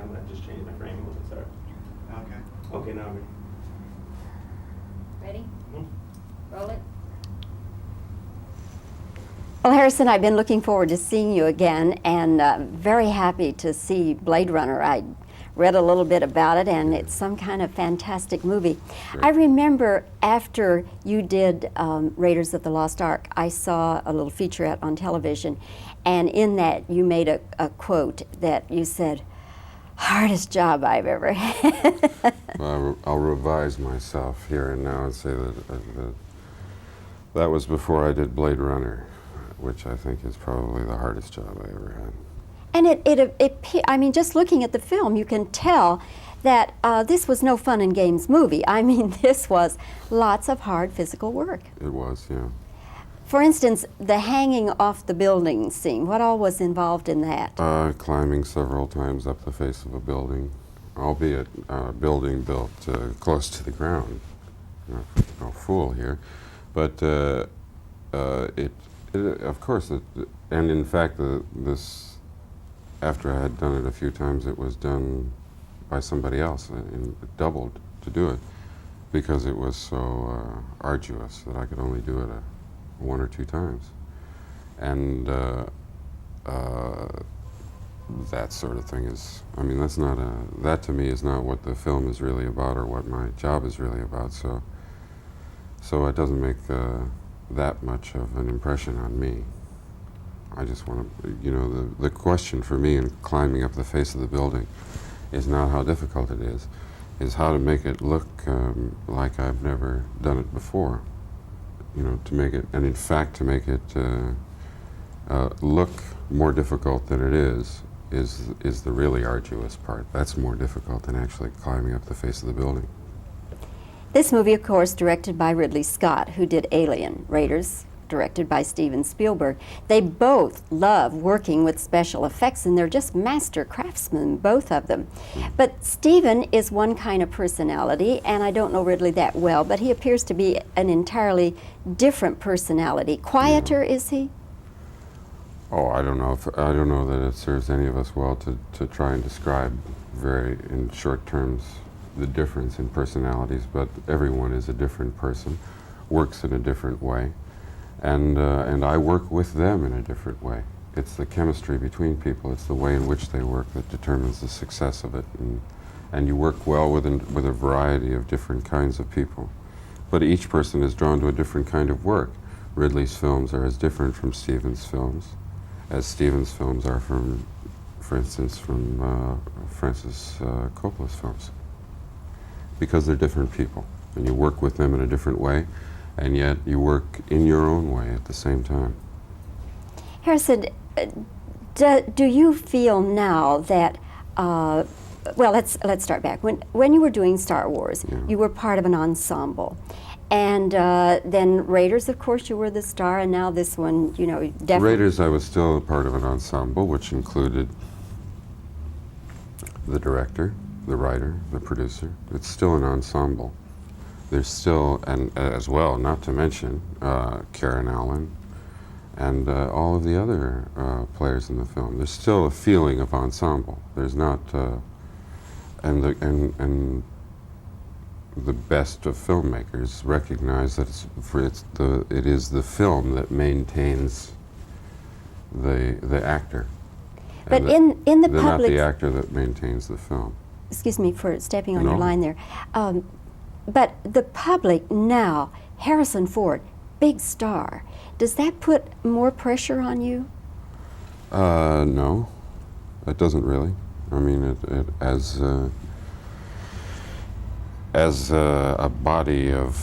I'm going to just change my frame a little bit, sorry. Okay. Okay, now I'm ready. Ready? Mhm. Roll it. Well, Harrison, I've been looking forward to seeing you again, and very happy to see Blade Runner. I read a little bit about it, and it's some kind of fantastic movie. Sure. I remember after you did Raiders of the Lost Ark, I saw a little featurette on television, and in that you made a quote that you said, "Hardest job I've ever had." Well, I'll revise myself here and now and say that that was before I did Blade Runner, which I think is probably the hardest job I ever had. And I mean, just looking at the film, you can tell that this was no fun and games movie. I mean, this was lots of hard physical work. It was, yeah. For instance, the hanging off the building scene, what all was involved in that? Climbing several times up the face of a building, albeit a building built close to the ground. No fool here. But of course, and in fact, this, after I had done it a few times, it was done by somebody else, and doubled to do it, because it was so arduous that I could only do it one or two times. And that sort of thing is, I mean, that to me is not what the film is really about or what my job is really about, so it doesn't make that much of an impression on me. I just want to, you know, the question for me in climbing up the face of the building is not how difficult it is how to make it look like I've never done it before. You know, to make it, and in fact to make it look more difficult than it is the really arduous part. That's more difficult than actually climbing up the face of the building. This movie, of course, directed by Ridley Scott, who did Alien. Raiders, directed by Steven Spielberg. They both love working with special effects, and they're just master craftsmen, both of them. But Steven is one kind of personality, and I don't know Ridley that well, but he appears to be an entirely different personality. Quieter, is he? Oh, I don't know that it serves any of us well to try and describe in short terms the difference in personalities, but everyone is a different person, works in a different way, and I work with them in a different way. It's the chemistry between people, it's the way in which they work that determines the success of it, and you work well with a variety of different kinds of people. But each person is drawn to a different kind of work. Ridley's films are as different from Steven's films as Steven's films are from, for instance, from Francis Coppola's films, because they're different people, and you work with them in a different way, and yet you work in your own way at the same time. Harrison, do you feel now that, well, let's start back. When you were doing Star Wars, Yeah. you were part of an ensemble. And then Raiders, of course, you were the star, and now this one, you know, definitely. Raiders, I was still a part of an ensemble, which included the director, the writer, the producer. It's still an ensemble. There's still, and as well, not to mention Karen Allen and all of the other players in the film. There's still a feeling of ensemble. There's not, and the best of filmmakers recognize that it is the film that maintains the actor. But and in the not the public, actor that maintains the film. excuse me for stepping on No. your line there, but the public now, Harrison Ford, big star, does that put more pressure on you? No, it doesn't really. I mean, as a body of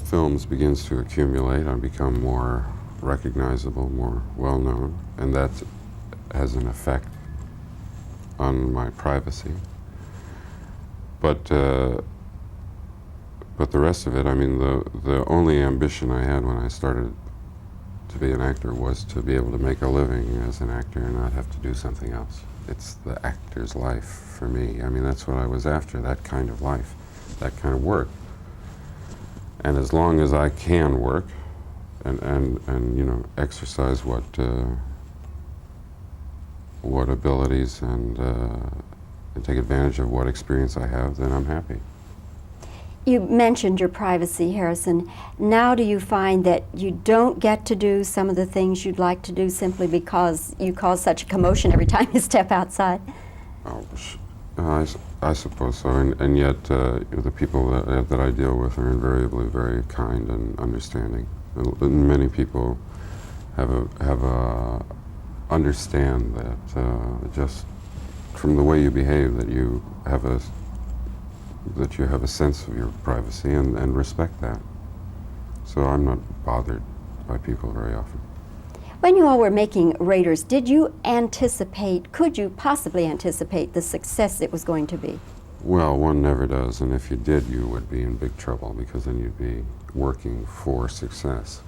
films begins to accumulate and become more recognizable, more well-known, and that has an effect on my privacy. But the rest of it, I mean, the only ambition I had when I started to be an actor was to be able to make a living as an actor and not have to do something else. It's the actor's life for me. I mean, that's what I was after, that kind of life, that kind of work. And as long as I can work and you know, exercise what what abilities and take advantage of what experience I have, then I'm happy. You mentioned your privacy, Harrison. Now do you find that you don't get to do some of the things you'd like to do simply because you cause such a commotion every time you step outside? Oh, I suppose so, and yet the people that I deal with are invariably very kind and understanding. And many people understand that just from the way you behave that you have a sense of your privacy and respect that. So I'm not bothered by people very often. When you all were making Raiders, did you anticipate, could you possibly anticipate the success it was going to be? Well, one never does, and if you did, you would be in big trouble, because then you'd be working for success.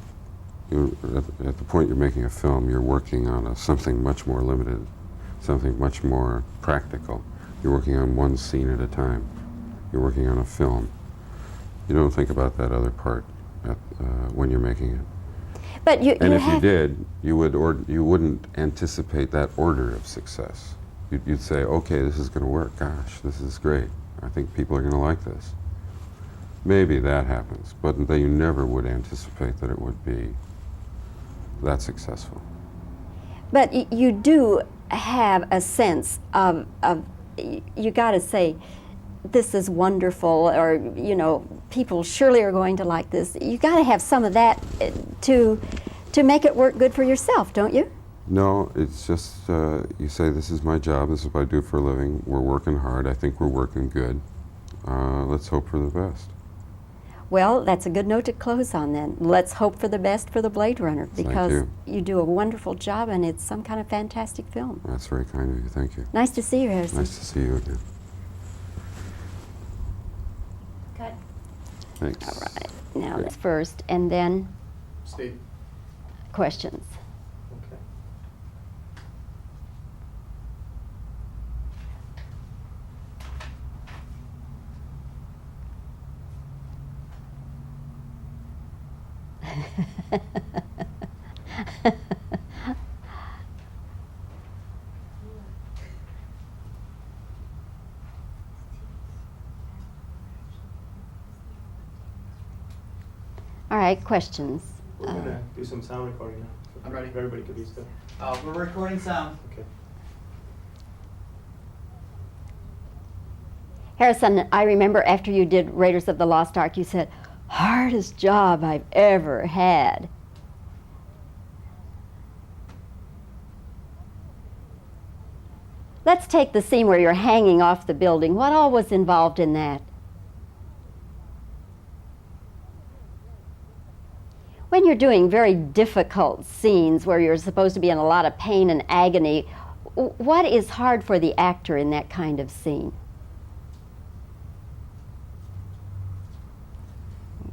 At the point you're making a film, you're working on something much more limited, something much more practical. You're working on one scene at a time. You're working on a film. You don't think about that other part when you're making it. But you did, you wouldn't anticipate that order of success. You'd say, okay, this is going to work. Gosh, this is great. I think people are going to like this. Maybe that happens, but then you never would anticipate that it would be that successful. But you do have a sense of you got to say, this is wonderful, or, you know, people surely are going to like this. You got to have some of that to make it work good for yourself, don't you? No, it's just you say, this is my job, this is what I do for a living, we're working hard, I think we're working good. Let's hope for the best. Well, that's a good note to close on then. Let's hope for the best for the Blade Runner, because you do a wonderful job and it's some kind of fantastic film. That's very kind of you, thank you. Nice to see you, Harrison. Nice to see you again. Cut. Thanks. All right, now let's first, and then Steve. questions. Okay. All right, questions. We're gonna do some sound recording now. So I'm ready. if everybody could be still. We're recording sound. Okay. Harrison, I remember after you did Raiders of the Lost Ark, you said, hardest job I've ever had. Let's take the scene where you're hanging off the building. What all was involved in that? When you're doing very difficult scenes where you're supposed to be in a lot of pain and agony, what is hard for the actor in that kind of scene?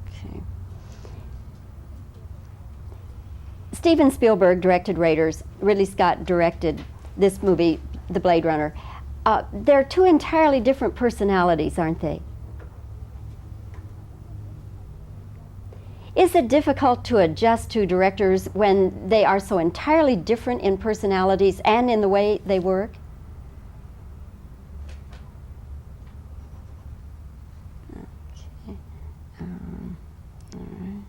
Okay. Steven Spielberg directed Raiders. Ridley Scott directed this movie, The Blade Runner. They're two entirely different personalities, aren't they? Is it difficult to adjust to directors when they are so entirely different in personalities and in the way they work? Okay. All right.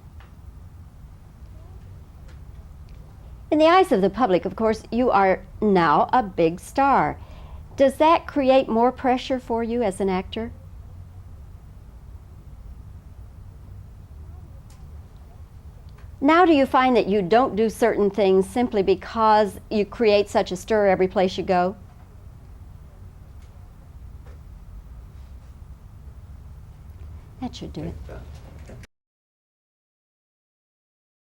In the eyes of the public, of course, you are now a big star. Does that create more pressure for you as an actor? Now do you find that you don't do certain things simply because you create such a stir every place you go? That should do it. That.